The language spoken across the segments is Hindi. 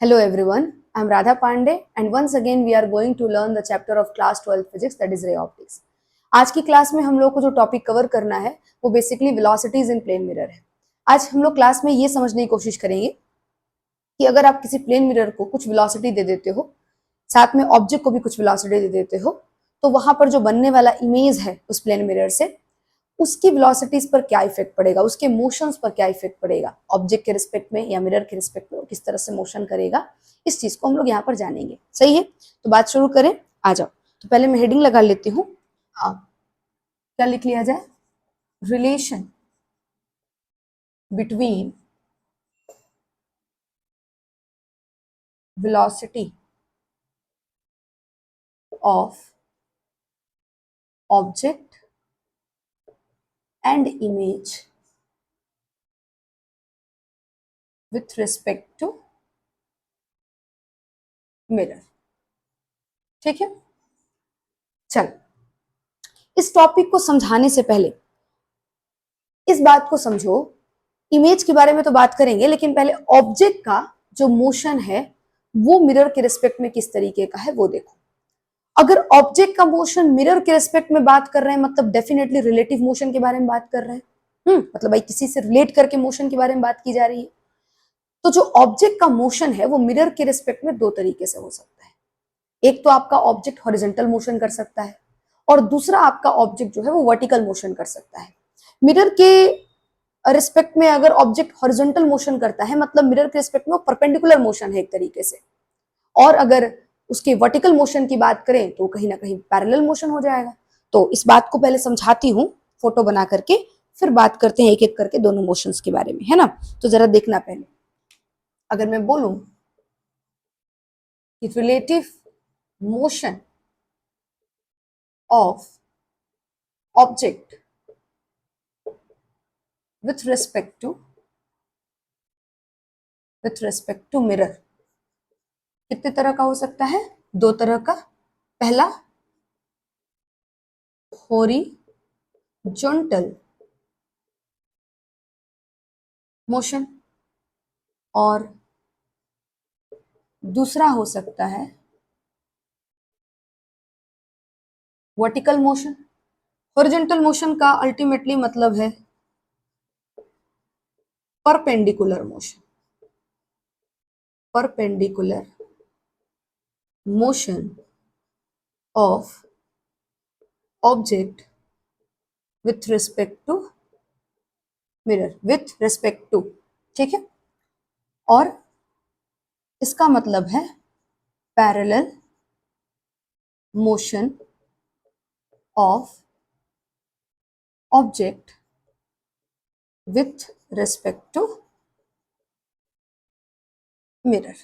Hello everyone, I am Radha Pandey and once again we are going to learn the chapter of class 12 physics that is ray optics. आज की क्लास में हम लोग को जो टॉपिक कवर करना है वो बेसिकली वेलोसिटीज इन प्लेन मिरर है। आज हम लोग क्लास में ये समझने की कोशिश करेंगे कि अगर आप किसी प्लेन मिरर को कुछ वेलोसिटी दे देते हो, साथ में ऑब्जेक्ट को भी कुछ वेलोसिटी दे देते हो, तो वहां पर जो बनने वाला इमेज है उस प्लेन मिरर से, उसकी वेलोसिटीज पर क्या इफेक्ट पड़ेगा, उसके मोशंस पर क्या इफेक्ट पड़ेगा, ऑब्जेक्ट के रिस्पेक्ट में या मिरर के रिस्पेक्ट में किस तरह से मोशन करेगा, इस चीज को हम लोग यहाँ पर जानेंगे। सही है, तो बात शुरू करें, आ जाओ। तो पहले मैं हेडिंग लगा लेती हूँ। क्या लिख लिया जाए? Relation between velocity of object and image with respect to mirror। ठीक है, चल इस टॉपिक को समझाने से पहले इस बात को समझो, इमेज के बारे में तो बात करेंगे लेकिन पहले ऑब्जेक्ट का जो मोशन है वो मिरर के रिस्पेक्ट में किस तरीके का है वो देखो। अगर ऑब्जेक्ट का मोशन मिरर के रिस्पेक्ट में बात कर रहे हैं मतलब डेफिनेटली रिलेटिव मोशन के बारे में बात कर रहे हैं। मतलब भाई किसी से रिलेट करके मोशन के बारे में बात की जा रही है। तो जो ऑब्जेक्ट का मोशन है वो मिरर के रिस्पेक्ट में दो तरीके से हो सकता है। एक तो आपका ऑब्जेक्ट हॉरिजॉन्टल मोशन कर सकता है और दूसरा आपका ऑब्जेक्ट जो है वो वर्टिकल मोशन कर सकता है। मिरर के रिस्पेक्ट में अगर ऑब्जेक्ट हॉरिजॉन्टल मोशन करता है मतलब मिरर के रिस्पेक्ट में वो परपेंडिकुलर मोशन है एक तरीके से, और अगर उसके वर्टिकल मोशन की बात करें तो कहीं ना कहीं पैरेलल मोशन हो जाएगा। तो इस बात को पहले समझाती हूँ फोटो बना करके, फिर बात करते हैं एक एक करके दोनों मोशंस के बारे में, है ना। तो जरा देखना पहले, अगर मैं बोलूं कि relative motion of object with respect to mirror कितने तरह का हो सकता है? दो तरह का। पहला हॉरिजॉन्टल मोशन और दूसरा हो सकता है वर्टिकल मोशन। हॉरिजॉन्टल मोशन का अल्टीमेटली मतलब है perpendicular motion. Perpendicular motion of object with respect to mirror, with respect to, ठीक है। और इसका मतलब है parallel motion of object with respect to mirror,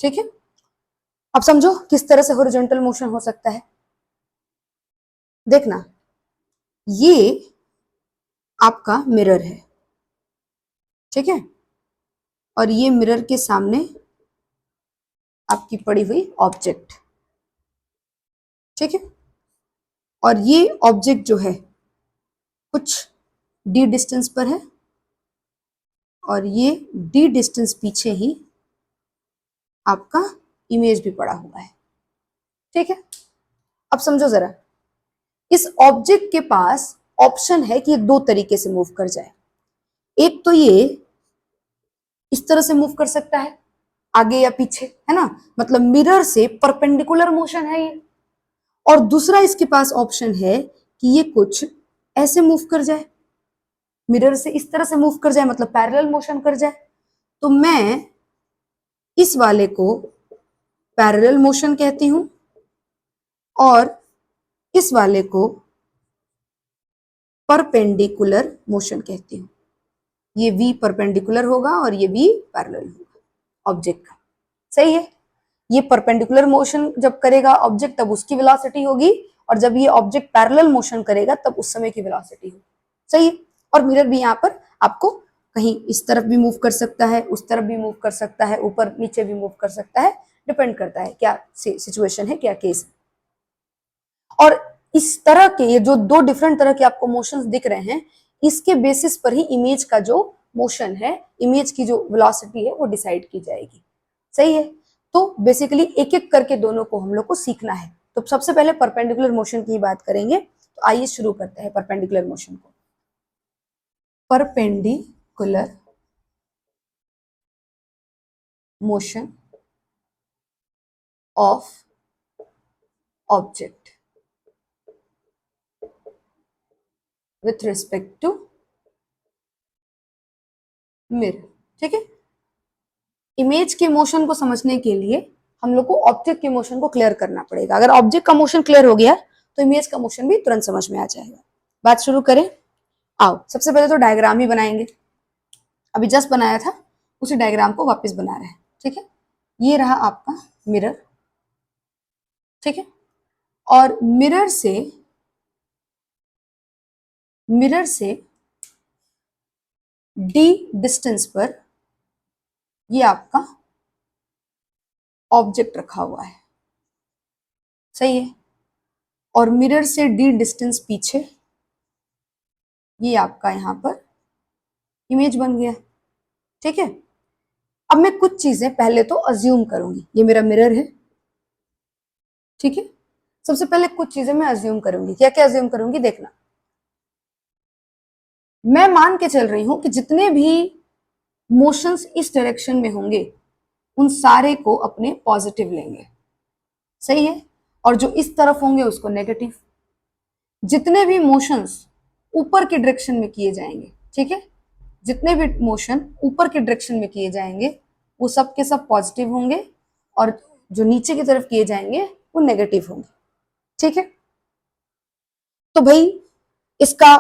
ठीक है। अब समझो किस तरह से हॉरिजॉन्टल मोशन हो सकता है। देखना, ये आपका मिरर है, ठीक है, और ये मिरर के सामने आपकी पड़ी हुई ऑब्जेक्ट, ठीक है। और ये ऑब्जेक्ट जो है कुछ डी डिस्टेंस पर है और ये डी डिस्टेंस पीछे ही आपका इमेज भी पड़ा हुआ है, ठीक है। अब समझो जरा, इस ऑब्जेक्ट के पास ऑप्शन है कि ये दो तरीके से मूव कर जाए। एक तो ये इस तरह से मूव कर सकता है, आगे या पीछे, है ना, मतलब मिरर से परपेंडिकुलर मोशन है ये। और दूसरा इसके पास ऑप्शन है कि ये कुछ ऐसे मूव कर जाए, मिरर से इस तरह से मूव कर जाए, मतलब पैरेलल मोशन कर जाए। तो मैं इस वाले को पैरेलल मोशन कहती हूं और इस वाले को परपेंडिकुलर मोशन कहती हूं। ये v परपेंडिकुलर होगा और ये v पैरेलल होगा ऑब्जेक्ट का, सही है। ये परपेंडिकुलर मोशन जब करेगा ऑब्जेक्ट तब उसकी वेलोसिटी होगी, और जब ये ऑब्जेक्ट पैरेलल मोशन करेगा तब उस समय की वेलोसिटी होगी, सही है। और मिरर भी यहाँ पर आपको कहीं इस तरफ भी मूव कर सकता है, उस तरफ भी मूव कर सकता है, ऊपर नीचे भी मूव कर सकता है, डिपेंड करता है क्या सिचुएशन है, क्या केस है। और इस तरह के ये जो दो डिफरेंट तरह के आपको मोशंस दिख रहे हैं, इसके बेसिस पर ही इमेज का जो मोशन है, इमेज की जो वेलोसिटी है वो डिसाइड की जाएगी, सही है। तो बेसिकली एक एक करके दोनों को हम लोग को सीखना है। तो सबसे पहले परपेंडिकुलर मोशन की बात करेंगे, तो आइए शुरू करते हैं परपेंडिकुलर मोशन को। Perpendicular motion of object with respect to mirror. ठीक है, इमेज के मोशन को समझने के लिए हम लोग को ऑब्जेक्ट के मोशन को क्लियर करना पड़ेगा। अगर ऑब्जेक्ट का मोशन क्लियर हो गया तो इमेज का मोशन भी तुरंत समझ में आ जाएगा। बात शुरू करें, आओ सबसे पहले तो डायग्राम ही बनाएंगे। अभी जस्ट बनाया था उसी डायग्राम को वापस बना रहे हैं। ठीक है, ये रहा आपका मिरर। ठीक है, और मिरर से डी डिस्टेंस पर ये आपका ऑब्जेक्ट रखा हुआ है। सही है, और मिरर से डी डिस्टेंस पीछे ये आपका यहां पर इमेज बन गया। ठीक है, अब मैं कुछ चीजें पहले तो अज्यूम करूंगी। ये मेरा मिरर है। ठीक है, सबसे पहले कुछ चीजें मैं अज्यूम करूंगी। क्या क्या अज्यूम करूंगी देखना। मैं मान के चल रही हूं कि जितने भी मोशंस इस डायरेक्शन में होंगे उन सारे को अपने पॉजिटिव लेंगे। सही है, और जो इस तरफ होंगे उसको नेगेटिव। जितने भी मोशंस ऊपर के डायरेक्शन में किए जाएंगे, ठीक है, जितने भी मोशन ऊपर के डायरेक्शन में किए जाएंगे वो सब के सब पॉजिटिव होंगे, और जो नीचे की तरफ किए जाएंगे वो नेगेटिव होंगे। ठीक है, तो भाई इसका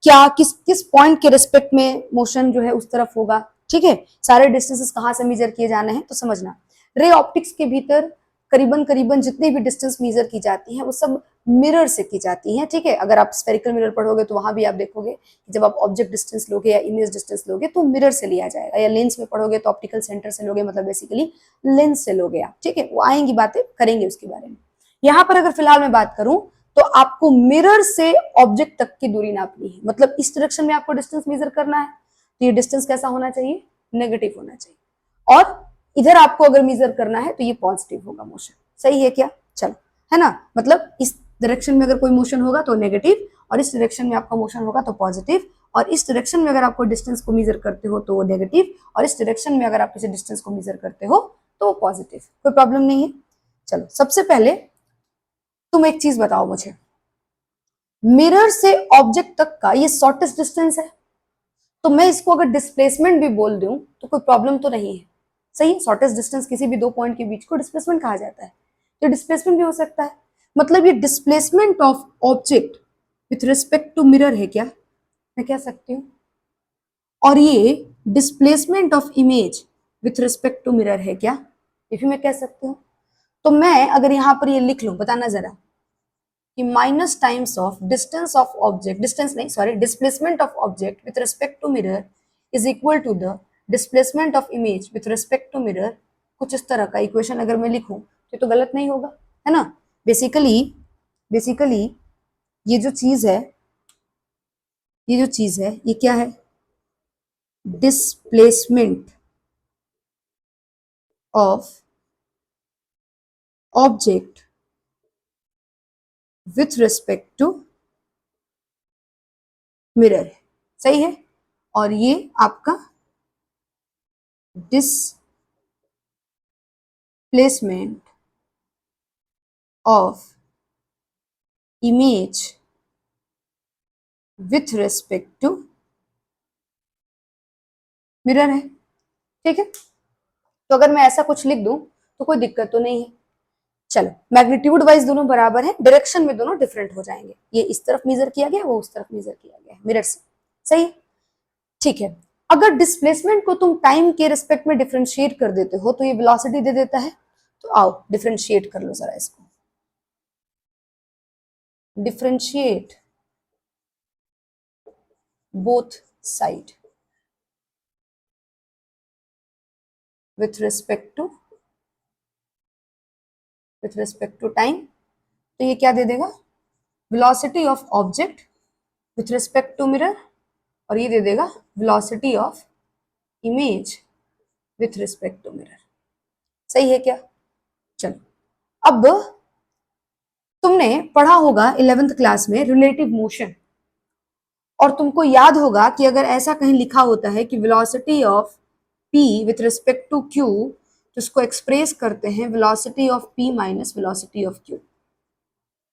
क्या किस किस पॉइंट के रिस्पेक्ट में मोशन जो है उस तरफ होगा। ठीक है, सारे डिस्टेंसेस कहाँ से मेजर किए जाने हैं तो समझना। रे ऑप्टिक्स के भीतर करीबन करीबन जितनी भी डिस्टेंस मेजर की जाती है वो सब मिरर से की जाती है। ठीक है, अगर आप स्फेरिकल मिरर पढ़ोगे तो वहां भी आप देखोगे कि जब आप ऑब्जेक्ट डिस्टेंस लोगे या इमेज डिस्टेंस लोगे तो मिरर से लिया जाएगा, या लेंस में पढ़ोगे तो ऑप्टिकल सेंटर से लोगे, मतलब बेसिकली लेंस से लोगे आप। ठीक है, वो आएंगी बातें, करेंगे उसके बारे में। यहाँ पर अगर फिलहाल मैं बात करूं तो आपको मिरर से ऑब्जेक्ट तक की दूरी नापनी है, मतलब इस डायरेक्शन में आपको डिस्टेंस मेजर करना है तो ये डिस्टेंस कैसा होना चाहिए, नेगेटिव होना चाहिए। और इधर आपको अगर मेजर करना है तो ये पॉजिटिव होगा मोशन। सही है क्या, चलो, है ना, मतलब इस डायरेक्शन में अगर कोई मोशन होगा तो नेगेटिव, और इस डायरेक्शन में आपका मोशन होगा तो पॉजिटिव, और इस डायरेक्शन में अगर आपको डिस्टेंस को मेजर करते हो तो वो नेगेटिव, और इस डायरेक्शन में अगर आप किसी डिस्टेंस को मेजर करते हो तो वो पॉजिटिव। कोई प्रॉब्लम नहीं है। चलो, सबसे पहले तुम एक चीज बताओ मुझे, मिरर से ऑब्जेक्ट तक का ये शॉर्टेस्ट डिस्टेंस है, तो मैं इसको अगर डिस्प्लेसमेंट भी बोल दूं तो कोई प्रॉब्लम तो नहीं है। सही है, शॉर्टेस्ट डिस्टेंस किसी भी दो पॉइंट के बीच को डिस्प्लेसमेंट कहा जाता है, तो डिस्प्लेसमेंट भी हो सकता है। मतलब ये displacement of object with respect to mirror है क्या, मैं कह सकती हूँ। और ये displacement of image with respect to mirror है क्या, ये भी मैं कह सकती हूँ। तो मैं अगर यहाँ पर ये लिख लूं, बताना जरा, कि minus times of distance of object, distance नहीं sorry, displacement of object with respect to mirror is equal to the displacement of image with respect to mirror. कुछ इस तरह का इक्वेशन अगर मैं लिखूं तो गलत नहीं होगा, है ना। बेसिकली ये जो चीज है, ये क्या है, displacement of object with respect to mirror है। सही है, और ये आपका displacement of image with respect to mirror है। ठीक है, तो अगर मैं ऐसा कुछ लिख दूं तो कोई दिक्कत तो नहीं है। चलो, मैग्नीट्यूड वाइज दोनों बराबर है, डायरेक्शन में दोनों डिफरेंट हो जाएंगे। ये इस तरफ मेजर किया गया, वो उस तरफ मेजर किया गया मिरर से। सही है, ठीक है। अगर डिस्प्लेसमेंट को तुम टाइम के रिस्पेक्ट में डिफरेंशिएट कर देते हो तो ये वेलोसिटी दे देता है। तो आओ डिफरेंशिएट कर लो जरा इसको, differentiate both side with respect to time. तो ये क्या दे देगा, velocity of object with respect to mirror, और ये दे देगा velocity of image with respect to mirror. सही है क्या? चलो, अब तुमने पढ़ा होगा 11th क्लास में रिलेटिव मोशन, और तुमको याद होगा कि अगर ऐसा कहीं लिखा होता है कि velocity of p with respect to q, तो इसको एक्सप्रेस करते हैं velocity of p minus velocity of q,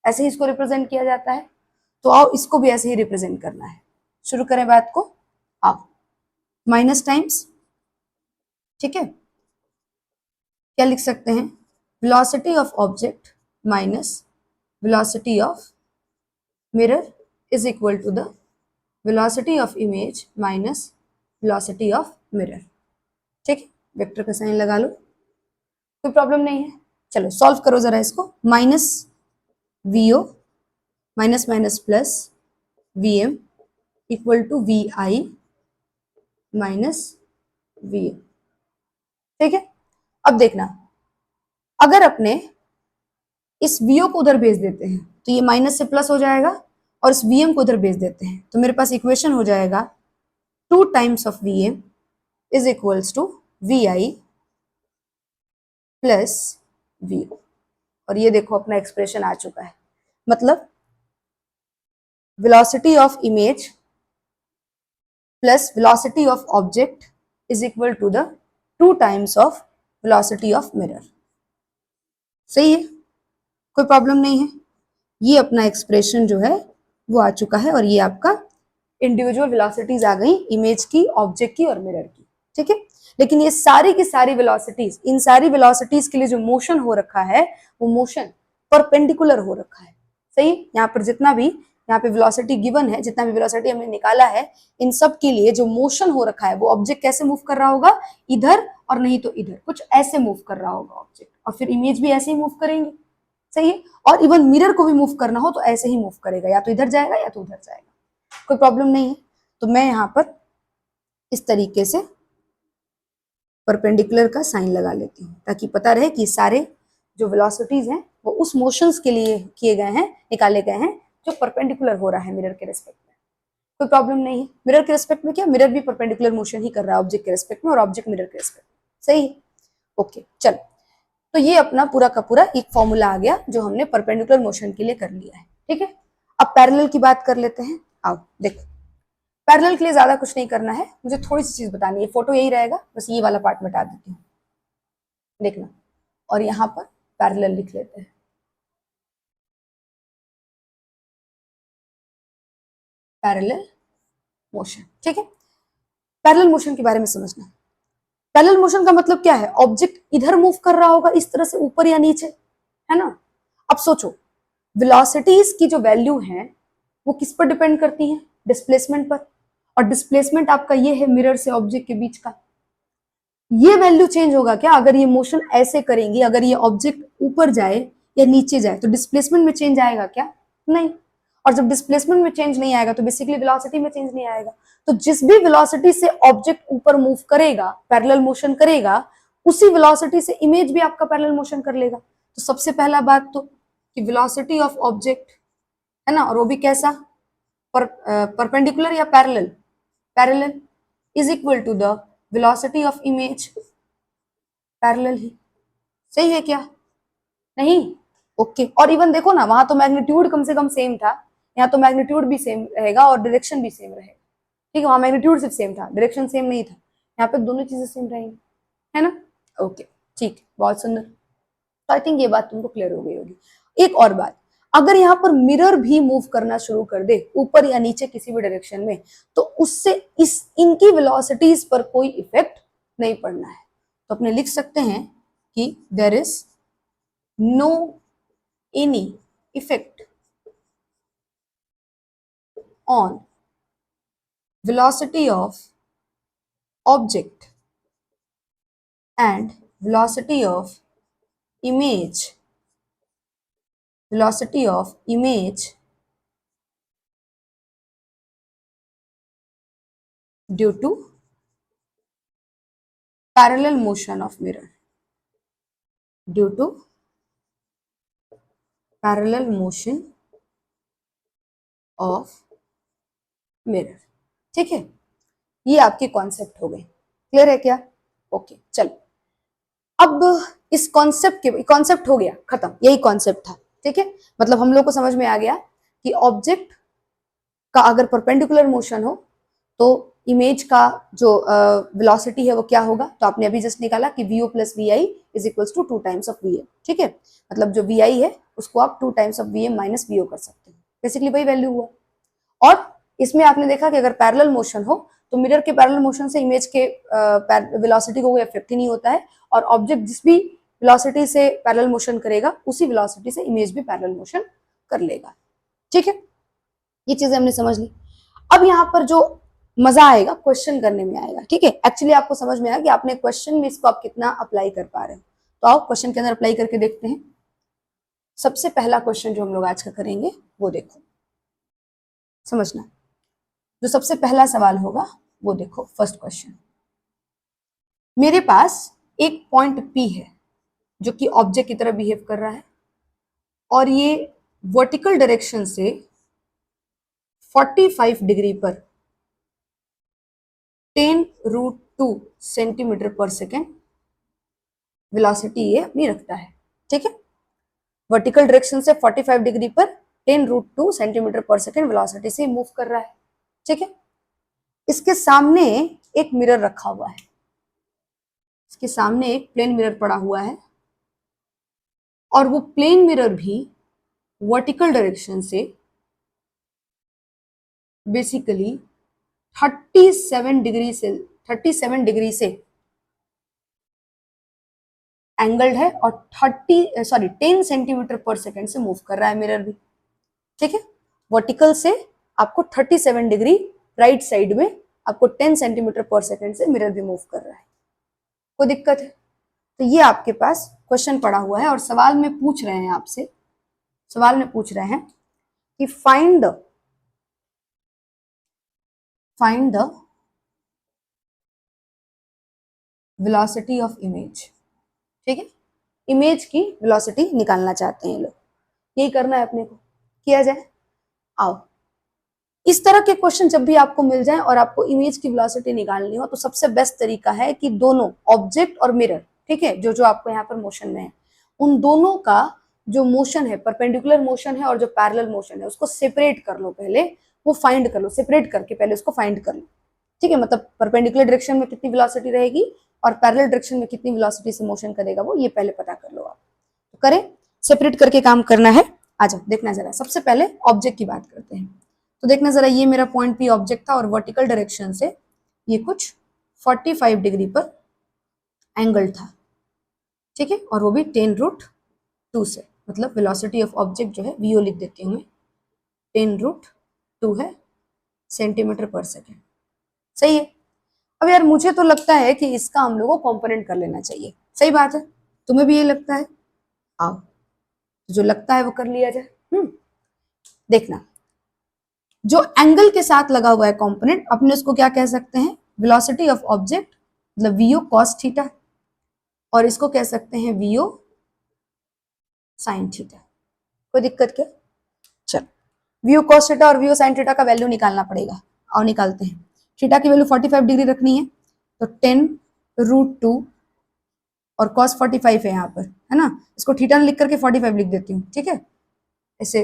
ऐसे ही इसको रिप्रेजेंट किया जाता है। तो आओ इसको भी ऐसे ही रिप्रेजेंट करना है। शुरू करें बात को। आओ, माइनस टाइम्स, ठीक है, क्या लिख सकते हैं? Velocity of object minus velocity of mirror is equal to the velocity of image minus velocity of mirror. ठीक है, वेक्टर का साइन लगा लो, कोई प्रॉब्लम नहीं है। चलो सॉल्व करो जरा इसको। Minus V O minus minus plus V M equal to V I minus V M. ठीक है, अब देखना, अगर अपने इस वीओ को उधर भेज देते हैं तो ये माइनस से प्लस हो जाएगा, और इस वीएम को उधर भेज देते हैं तो मेरे पास इक्वेशन हो जाएगा 2 times of V M is equals to V I plus V O. और ये देखो अपना एक्सप्रेशन आ चुका है, मतलब velocity of image plus velocity of object is equal to the 2 times of velocity of mirror. सही है, कोई प्रॉब्लम नहीं है। ये अपना एक्सप्रेशन जो है वो आ चुका है, और ये आपका इंडिविजुअल वेलोसिटीज आ गई, इमेज की, ऑब्जेक्ट की और मिरर की। ठीक है, लेकिन ये सारी की सारी वेलोसिटीज, इन सारी वेलोसिटीज के लिए जो मोशन हो रखा है वो मोशन परपेंडिकुलर हो रखा है। सही, यहाँ पर जितना भी यहाँ पे वेलोसिटी गिवन है, जितना भी वेलोसिटी हमने निकाला है, इन सब के लिए जो मोशन हो रखा है वो ऑब्जेक्ट कैसे मूव कर रहा होगा? इधर, और नहीं तो इधर, कुछ ऐसे मूव कर रहा होगा ऑब्जेक्ट, और फिर इमेज भी ऐसे ही मूव करेंगे। सही है, और इवन मिरर को भी मूव करना हो तो ऐसे ही मूव करेगा, या तो इधर जाएगा या तो उधर जाएगा, कोई प्रॉब्लम नहीं है। तो मैं यहाँ पर इस तरीके से परपेंडिकुलर का साइन लगा लेती हूँ, ताकि पता रहे कि सारे जो वेलोसिटीज हैं वो उस मोशंस के लिए किए गए हैं, निकाले गए हैं, जो परपेंडिकुलर हो रहा है मिरर के रेस्पेक्ट में। कोई प्रॉब्लम नहीं है। मिरर के रेस्पेक्ट में क्या, मिरर भी परपेंडिकुलर मोशन ही कर रहा है ऑब्जेक्ट के रेस्पेक्ट में, और ऑब्जेक्ट मिरर के रेस्पेक्ट में। सही है, ओके। चलो, तो ये अपना पूरा का पूरा एक फॉर्मूला आ गया जो हमने परपेंडिकुलर मोशन के लिए कर लिया है। ठीक है, अब पैरेलल की बात कर लेते हैं। आओ देखो, पैरेलल के लिए ज्यादा कुछ नहीं करना है, मुझे थोड़ी सी चीज बतानी है। फोटो यही रहेगा, बस ये वाला पार्ट मिटा देती हूँ, देखना, और यहाँ पर पैरेलल लिख लेते हैं। पैरेलल मोशन, ठीक है। पैरेलल मोशन के बारे में समझना। पैरेलल मोशन का मतलब क्या है? ऑब्जेक्ट इधर मूव कर रहा होगा, इस तरह से ऊपर या नीचे, है ना। अब सोचो, वेलोसिटीज की जो वैल्यू है वो किस पर डिपेंड करती है? डिस्प्लेसमेंट पर, और डिस्प्लेसमेंट आपका ये है मिरर से ऑब्जेक्ट के बीच का। ये वैल्यू चेंज होगा क्या अगर ये मोशन ऐसे करेंगे? अगर ये ऑब्जेक्ट ऊपर जाए या नीचे जाए तो डिस्प्लेसमेंट में चेंज आएगा क्या? नहीं। और जब डिस्प्लेसमेंट में चेंज नहीं आएगा तो बेसिकली वेलोसिटी में चेंज नहीं आएगा। तो जिस भी वेलोसिटी से ऑब्जेक्ट ऊपर मूव करेगा, पैरेलल मोशन करेगा, उसी वेलोसिटी से इमेज भी आपका पैरेलल मोशन कर लेगा। तो सबसे पहला बात तो कि वेलोसिटी ऑफ ऑब्जेक्ट, है ना, और वो भी कैसा, परपेंडिकुलर या parallel? Parallel is equal to the velocity of image, parallel ही। सही है क्या? नहीं, ओके। और इवन देखो ना, वहां तो मैग्नीट्यूड कम से कम सेम था, यहाँ तो मैग्नीट्यूड भी सेम रहेगा और डायरेक्शन भी सेम रहेगा। ठीक है, वहां मैग्नीट्यूड सिर्फ सेम था, डायरेक्शन सेम नहीं था, यहाँ पे दोनों चीजें सेम रहेंगी, है ना। ओके, ठीक, बहुत सुंदर। तो आई थिंक ये बात तुमको क्लियर हो गई होगी। एक और बात, अगर यहाँ पर मिरर भी मूव करना शुरू कर दे ऊपर या नीचे किसी भी डायरेक्शन में, तो उससे इस इनकी वेलोसिटीज पर कोई इफेक्ट नहीं पड़ना है। तो अपने लिख सकते हैं कि there is no any effect on velocity of object and velocity of image, velocity of image due to parallel motion of mirror, due to parallel motion of mirror। ठीक है, ये आपके कॉन्सेप्ट हो गए। क्लियर है क्या? ओके, चलो अब इस कॉन्सेप्ट हो गया खत्म, यही कॉन्सेप्ट था, ठीक है। मतलब हम लोग को समझ में आ गया कि ऑब्जेक्ट का अगर परपेंडिकुलर मोशन हो तो इमेज का जो वेलोसिटी है वो क्या होगा, तो आपने अभी जस्ट निकाला कि vo plus vi is equals to 2 times of vm, ठीक है। मतलब जो vi है उसको आप 2 times of vm minus vo कर सकते हैं, बेसिकली वही वैल्यू हुआ। और इसमें आपने देखा कि अगर पैरेलल मोशन हो तो मिरर के पैरेलल मोशन से इमेज के वेलोसिटी को कोई इफेक्ट ही नहीं होता है, और ऑब्जेक्ट जिस भी वेलोसिटी से पैरेलल मोशन करेगा उसी वेलोसिटी से इमेज भी पैरेलल मोशन कर लेगा, ठीक है। ये चीजें हमने समझ ली। अब यहाँ पर जो मजा आएगा क्वेश्चन करने में आएगा, ठीक है। एक्चुअली आपको समझ में आया कि आपने क्वेश्चन में इसको आप कितना अप्लाई कर पा रहे हो, तो आओ क्वेश्चन के अंदर अप्लाई करके देखते हैं। सबसे पहला क्वेश्चन जो हम लोग आज का करेंगे वो देखो, समझना। जो सबसे पहला सवाल होगा वो देखो, फर्स्ट क्वेश्चन। मेरे पास एक पॉइंट P है जो कि ऑब्जेक्ट की तरह बिहेव कर रहा है, और ये वर्टिकल डायरेक्शन से 45 डिग्री पर 10√2 सेंटीमीटर पर सेकेंड वेलोसिटी ये अपनी रखता है, ठीक है। वर्टिकल डायरेक्शन से 45 डिग्री पर 10√2 सेंटीमीटर पर सेकेंड वेलोसिटी से मूव कर रहा है, ठीक है। इसके सामने एक मिरर रखा हुआ है, इसके सामने एक प्लेन मिरर पड़ा हुआ है, और वो प्लेन मिरर भी वर्टिकल डायरेक्शन से बेसिकली 37 डिग्री से एंगल्ड है, और 10 सेंटीमीटर पर सेकेंड से मूव कर रहा है मिरर भी, ठीक है। वर्टिकल से आपको 37 डिग्री राइट साइड में आपको 10 सेंटीमीटर पर सेकेंड से मिरर भी मूव कर रहा है। कोई दिक्कत है? तो ये आपके पास क्वेश्चन पड़ा हुआ है, और सवाल में पूछ रहे हैं आपसे, सवाल में पूछ रहे हैं कि find the velocity of image, ठीक है। इमेज की वेलोसिटी निकालना चाहते हैं लोग, यही करना है अपने को, किया जाए। आओ, इस तरह के क्वेश्चन जब भी आपको मिल जाए और आपको इमेज की वेलोसिटी निकालनी हो, तो सबसे बेस्ट तरीका है कि दोनों ऑब्जेक्ट और मिरर, ठीक है, जो जो आपको यहाँ पर मोशन में है, उन दोनों का जो मोशन है, परपेंडिकुलर मोशन है और जो पैरेलल मोशन है, उसको सेपरेट कर लो पहले, वो फाइंड कर लो, सेपरेट करके पहले उसको फाइंड कर लो, ठीक है। मतलब परपेंडिकुलर डायरेक्शन में कितनी वेलोसिटी रहेगी और पैरेलल डायरेक्शन में कितनी वेलोसिटी से मोशन करेगा, वो ये पहले पता कर लो आप। तो करें, सेपरेट करके काम करना है। आ जाओ, देखना जरा, सबसे पहले ऑब्जेक्ट की बात करते हैं। तो देखना जरा, ये मेरा पॉइंट P ऑब्जेक्ट था, और वर्टिकल डायरेक्शन से ये कुछ 45 डिग्री पर एंगल था, ठीक है, और वो भी 10√2 से, मतलब वेलोसिटी ऑफ ऑब्जेक्ट जो है vo लिख देती हूँ मैं, 10√2 है सेंटीमीटर पर सेकेंड, सही है। अब यार मुझे तो लगता है कि इसका हम लोगों को कॉम्पोनेंट कर लेना चाहिए, सही बात है, तुम्हें भी ये लगता है? आओ, जो लगता है वो कर लिया जाए। देखना, जो एंगल के साथ लगा हुआ है कंपोनेंट, अपने उसको क्या कह सकते हैं, वेलोसिटी ऑफ ऑब्जेक्ट, मतलब vo cos थीटा, और इसको कह सकते हैं vo sin थीटा। कोई दिक्कत क्या? चल, vo cos थीटा और vo sin थीटा का वैल्यू निकालना पड़ेगा, और निकालते हैं। थीटा की वैल्यू 45 डिग्री रखनी है, तो 10√2 और cos 45 है यहाँ पर, है ना, इसको थीटा लिख करके 45 लिख देती हूँ, ठीक है। ऐसे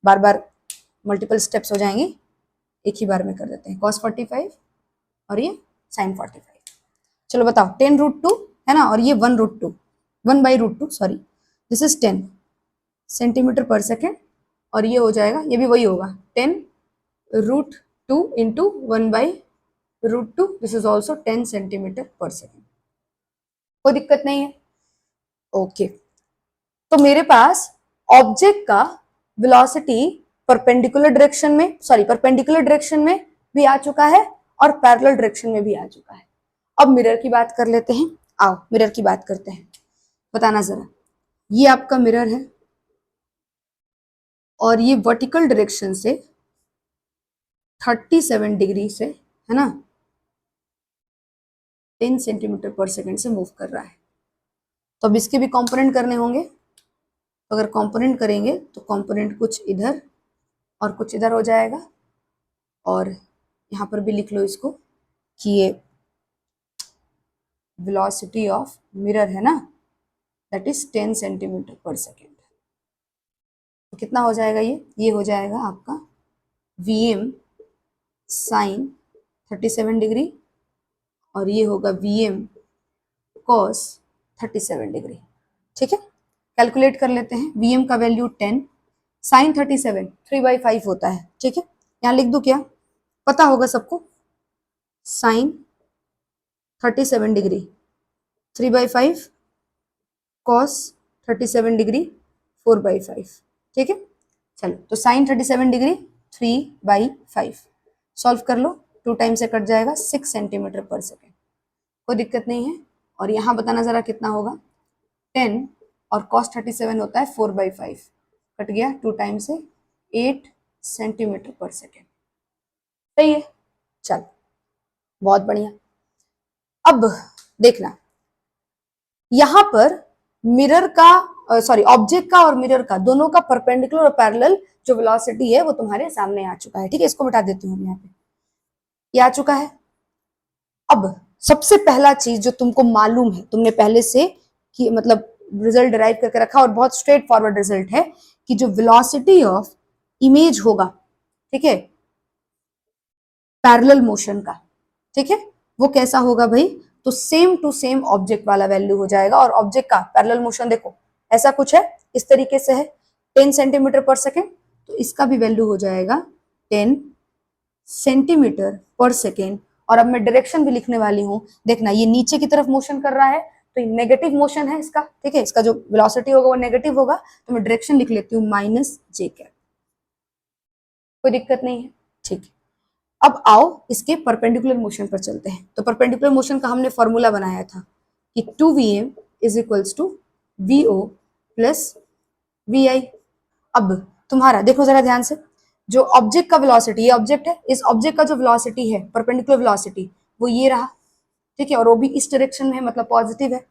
बार बार मल्टीपल स्टेप्स हो जाएंगे, एक ही बार में कर देते हैं, cos 45 और ये sin 45। चलो बताओ, 10√2 है ना, और ये 1/√2 sorry, this is 10 centimetre per second, और ये हो जाएगा, ये भी वही होगा, 10√2 into 1/√2, this is also 10 centimetre per second. कोई दिक्कत नहीं है? ओके, तो मेरे पास ऑब्जेक्ट का वेलोसिटी परपेंडिकुलर डायरेक्शन में भी आ चुका है और पैरेलल डायरेक्शन में भी आ चुका है। अब मिरर की बात कर लेते हैं, आओ मिरर की बात करते हैं। बताना जरा, ये आपका मिरर है, और ये वर्टिकल डायरेक्शन से 37 डिग्री से, है ना, 10 सेंटीमीटर पर सेकेंड से मूव कर रहा है। तो अब इसके भी कंपोनेंट करने होंगे, तो अगर कंपोनेंट करेंगे तो कंपोनेंट कुछ इधर और कुछ इधर हो जाएगा, और यहाँ पर भी लिख लो इसको कि ये वेलोसिटी ऑफ मिरर है ना, that is 10 centimetre per second. तो कितना हो जाएगा ये हो जाएगा आपका Vm साइन 37 डिग्री और ये होगा Vm cos 37 डिग्री। ठीक है, कैलकुलेट कर लेते हैं। Vm का वैल्यू 10, साइन 37 3/5 होता है। ठीक है, यहाँ लिख दूं क्या, पता होगा सबको, साइन 37 डिग्री 3/5 कॉस 37 डिग्री 4/5। ठीक है, चलो तो साइन 37 डिग्री 3/5 सॉल्व कर लो, 2 टाइम से कट जाएगा 6 सेंटीमीटर पर सेकेंड, कोई दिक्कत नहीं है। और यहाँ बताना जरा कितना होगा, 10 और कॉस 37 होता है 4/5, कट गया 2 टाइम से 8 सेंटीमीटर पर सेकेंड। सही है, चल बहुत बढ़िया। अब देखना यहां पर मिरर का सॉरी ऑब्जेक्ट का और मिरर का दोनों का परपेंडिकुलर और पैरेलल जो वेलोसिटी है वो तुम्हारे सामने आ चुका है। ठीक है, इसको मिटा देती हूँ यहाँ पे, ये आ चुका है। अब सबसे पहला चीज जो तुमको मालूम है, तुमने पहले से कि मतलब रिजल्ट डिराइव करके रखा और बहुत स्ट्रेट फॉरवर्ड रिजल्ट है कि जो वेलोसिटी ऑफ इमेज होगा, ठीक है, पैरेलल मोशन का, ठीक है, वो कैसा होगा भाई, तो सेम टू सेम ऑब्जेक्ट वाला वैल्यू हो जाएगा। और ऑब्जेक्ट का पैरेलल मोशन देखो ऐसा कुछ है, इस तरीके से है 10 सेंटीमीटर पर सेकेंड, तो इसका भी वैल्यू हो जाएगा 10 सेंटीमीटर पर सेकेंड। और अब मैं डायरेक्शन भी लिखने वाली हूँ, देखना ये नीचे की तरफ मोशन कर रहा है तो ये नेगेटिव मोशन है इसका। ठीक है, इसका जो वेलोसिटी होगा वो नेगेटिव होगा, तो मैं डायरेक्शन लिख लेती हूँ -j कैप, कोई दिक्कत नहीं है। ठीक है, अब आओ इसके परपेंडिकुलर मोशन पर चलते हैं। तो परपेंडिकुलर मोशन का हमने फॉर्मूला बनाया था कि 2Vm is equals to VO plus VI। अब तुम्हारा देखो जरा ध्यान से, जो ऑब्जेक्ट का वेलोसिटी, ये ऑब्जेक्ट है, इस ऑब्जेक्ट का जो वेलोसिटी है परपेंडिकुलर वेलोसिटी वो ये रहा। ठीक है, और वो भी इस डायरेक्शन में है, मतलब पॉजिटिव है।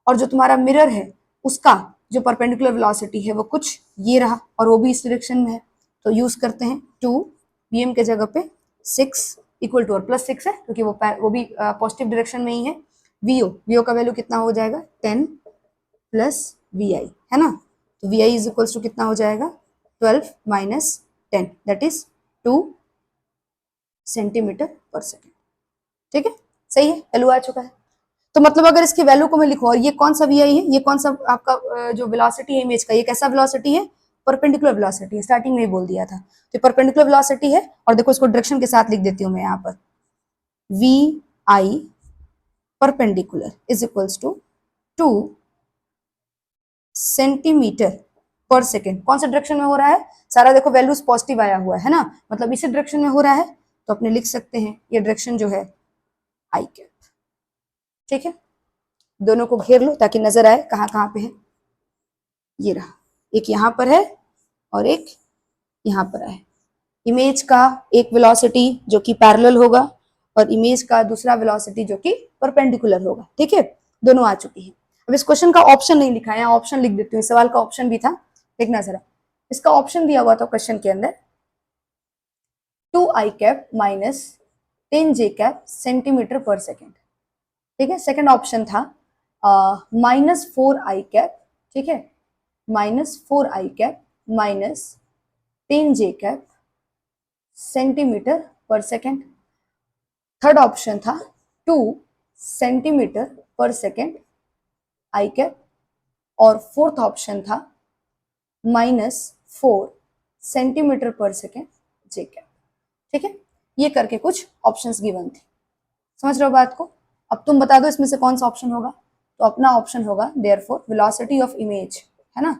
और जो तुम्हारा मिरर है उसका जो परपेंडिकुलर वेलोसिटी है वो कुछ ये रहा और वो भी इस डायरेक्शन में है। तो यूज करते हैं 2Vm के जगह पे 6 इक्वल टू और +6 है क्योंकि वो भी पॉजिटिव डायरेक्शन में ही है। VO का वैल्यू कितना हो जाएगा 10 प्लस VI, है ना। तो VI इज इक्वल्स टू कितना हो जाएगा 12 minus 10 that is 2 centimetre per second. ठीक है, सही है, वैल्यू आ चुका है। तो मतलब अगर इसकी वैल्यू को मैं लिखूं और ये कौन सा VI है, ये कौन सा आपका जो वेलोसिटी है इमेज का, ये कैसा वेलोसिटी है, परपेंडिकुलर वेलोसिटी है, स्टार्टिंग में ही बोल दिया था। तो परपेंडिकुलर वेलोसिटी है और देखो इसको डायरेक्शन के साथ लिख देती हूँ मैं यहाँ पर, VI perpendicular is equals to 2 centimetre per second. कौन सा डायरेक्शन में हो रहा है, सारा देखो वैल्यूज पॉजिटिव आया हुआ है ना, मतलब इसी डायरेक्शन में हो रहा है, तो अपने लिख सकते हैं ये डायरेक्शन जो है आई कैप। ठीक है, दोनों को घेर लो ताकि नजर आए कहाँ कहाँ पे है। ये रहा, एक यहाँ पर है और एक यहाँ पर है। इमेज का एक वेलोसिटी जो कि पैरेलल होगा और इमेज का दूसरा वेलोसिटी जो कि परपेंडिकुलर होगा। ठीक है, दोनों आ चुकी है। अब इस क्वेश्चन का ऑप्शन नहीं लिखा है, यहाँ ऑप्शन लिख देती हूँ, सवाल का ऑप्शन भी था, देखना जरा। इसका ऑप्शन दिया हुआ था क्वेश्चन के अंदर 2I cap minus 10J cap centimetre per second. ठीक है, सेकेंड ऑप्शन था -4I कैप, ठीक है, -4I cap minus 10J cap centimetre per second. Third option था 2 centimetre per second I cap और फोर्थ ऑप्शन था -4 सेंटीमीटर पर सेकेंड जे कैप। ठीक है, ये करके कुछ ऑप्शंस गिवन थे, समझ रहे हो बात को। अब तुम बता दो इसमें से कौन सा ऑप्शन होगा, तो अपना ऑप्शन होगा देयरफॉर वेलोसिटी ऑफ इमेज, है ना।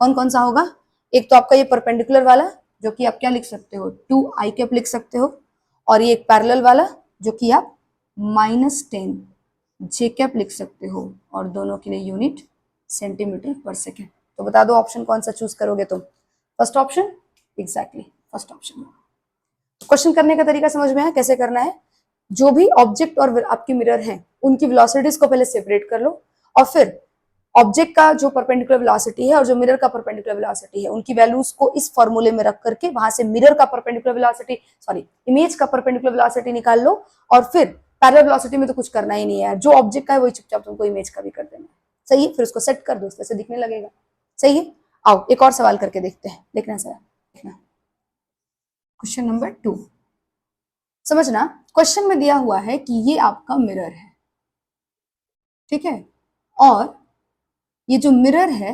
कौन कौन सा होगा, एक तो आपका ये परपेंडिकुलर वाला जो कि आप क्या लिख सकते हो 2I कैप लिख सकते हो, और ये एक पैरेलल वाला जो कि आप -10 जे कैप लिख सकते हो, और दोनों के लिए यूनिट सेंटीमीटर पर सेकेंड। तो बता दो ऑप्शन कौन सा चूज करोगे तुम, first option, exactly first option. Question करने का तरीका समझ में आया कैसे करना है, जो भी ऑब्जेक्ट और आपकी मिरर है उनकी वेलोसिटीज को पहले सेपरेट कर लो और फिर ऑब्जेक्ट का जो परपेंडिकुलर वेलोसिटी है और जो मिरर का परपेंडिकुलर वेलोसिटी है उनकी वैल्यूज को इस फॉर्मूले में रख करके वहां से मिरर का परपेंडिकुलर वेलोसिटी, सॉरी इमेज का परपेंडिकुलर वेलोसिटी निकाल लो और फिर पैरेलल वेलोसिटी में तो कुछ करना ही नहीं है यार, जो ऑब्जेक्ट का है वही चुपचाप तुमको इमेज का भी कर देना है, सही है। फिर उसको सेट कर दो, उस तरह से दिखने लगेगा, सही है। आओ एक और सवाल करके देखते हैं, देखना सर, देखना क्वेश्चन नंबर 2। समझना, क्वेश्चन में दिया हुआ है कि ये आपका मिरर है, ठीक है, और ये जो मिरर है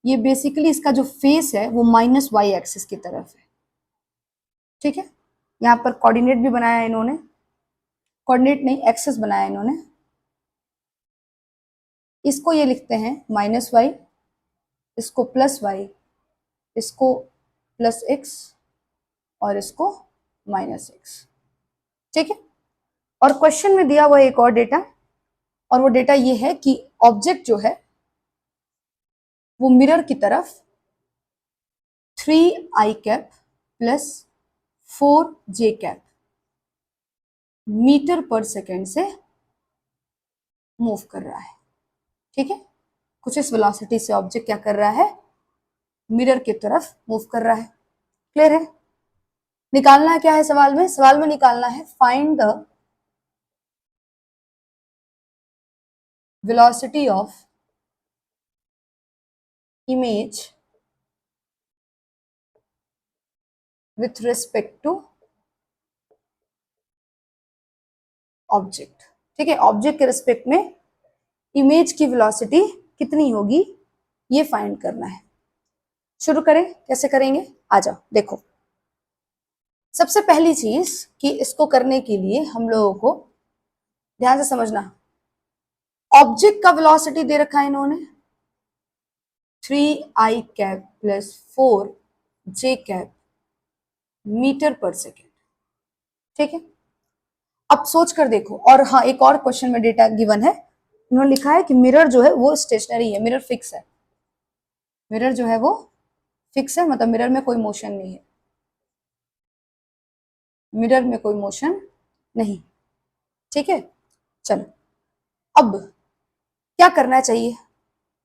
ये बेसिकली इसका जो फेस है वो -y एक्सिस की तरफ है, ठीक है। यहाँ पर कोऑर्डिनेट भी बनाया है इन्होंने, कोऑर्डिनेट नहीं एक्सिस बनाया इन्होंने, इसको ये लिखते हैं -y, इसको +y, इसको +x और इसको -x, ठीक है। और क्वेश्चन में दिया हुआ एक और डेटा, और वो डेटा ये है कि ऑब्जेक्ट जो है वो मिरर की तरफ 3i cap plus 4j cap metre per second से मूव कर रहा है, ठीक है। कुछ इस वेलोसिटी से ऑब्जेक्ट क्या कर रहा है, मिरर की तरफ मूव कर रहा है, क्लियर है। निकालना है क्या है सवाल में, सवाल में निकालना है find the velocity of image with respect to object, ठीक है। ऑब्जेक्ट के रिस्पेक्ट में इमेज की वेलोसिटी कितनी होगी ये फाइंड करना है। शुरू करें, कैसे करेंगे, आ जाओ देखो। सबसे पहली चीज कि इसको करने के लिए हम लोगों को ध्यान से समझना, ऑब्जेक्ट का वेलोसिटी दे रखा है इन्होंने 3i cap plus 4j cap metre per second, ठीक है। अब सोच कर देखो, और हाँ एक और क्वेश्चन में डेटा गिवन है, उन्होंने लिखा है कि मिरर जो है वो स्टेशनरी है, मिरर फिक्स है, मिरर जो है वो फिक्स है, मतलब मिरर में कोई मोशन नहीं है, मिरर में कोई मोशन नहीं, ठीक है। चलो अब क्या करना चाहिए,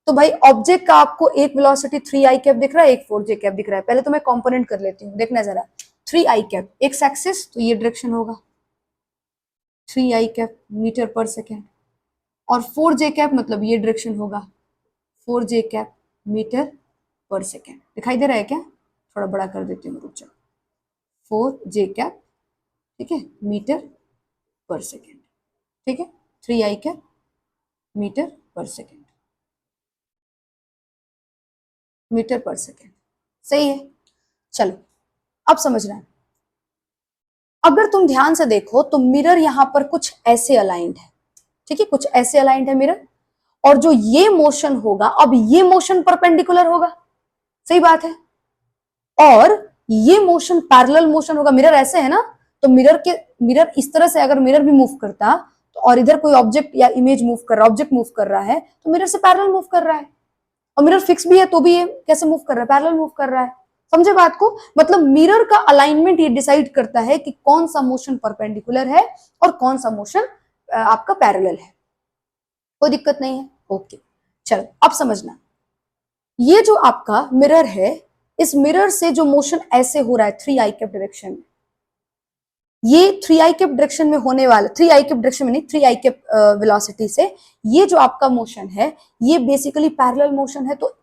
तो भाई ऑब्जेक्ट का आपको एक वेलोसिटी 3i कैप दिख रहा है, एक 4j कैप दिख रहा है। पहले तो मैं कंपोनेंट कर लेती हूँ, देखना जरा। 3i कैप एक्स एक्सिस तो ये डायरेक्शन होगा 3i cap metre per second, और 4j कैप मतलब ये डायरेक्शन होगा 4j cap metre per second. दिखाई दे रहा है क्या, थोड़ा बड़ा कर देती हूँ, रुक जाओ। 4j कैप, ठीक है, मीटर पर सेकेंड, ठीक है। 3i cap metre per second, metre per second, सही है। चलो अब समझना है, अगर तुम ध्यान से देखो तो मिरर यहां पर कुछ ऐसे अलाइंड है, ठीक है, कुछ ऐसे अलाइंड है मिरर, और जो ये मोशन होगा, अब ये मोशन परपेंडिकुलर होगा, सही बात है, और ये मोशन पैरेलल मोशन होगा। मिरर ऐसे है ना, तो मिरर इस तरह से अगर मिरर भी मूव करता तो, और इधर कोई ऑब्जेक्ट या इमेज मूव कर रहा है, ऑब्जेक्ट मूव कर रहा है तो मिरर से पैरेलल मूव कर रहा है, और मिरर फिक्स भी है तो भी ये कैसे मूव कर रहा है, पैरेलल मूव कर रहा है। समझे बात को, मतलब मिरर का अलाइनमेंट ये डिसाइड करता है कि कौन सा मोशन परपेंडिकुलर है और कौन सा मोशन आपका पैरेलल है। कोई दिक्कत नहीं है, ओके। चलो अब समझना, ये जो आपका मिरर है, इस मिरर से जो मोशन ऐसे हो रहा है 3i कैप डायरेक्शन में, ये 3i कैप डायरेक्शन में होने वाला, 3i कैप डायरेक्शन में नहीं, 3i कैप वेलोसिटी से ये जो आपका मोशन है ये बेसिकली पैरेलल मोशन है। तो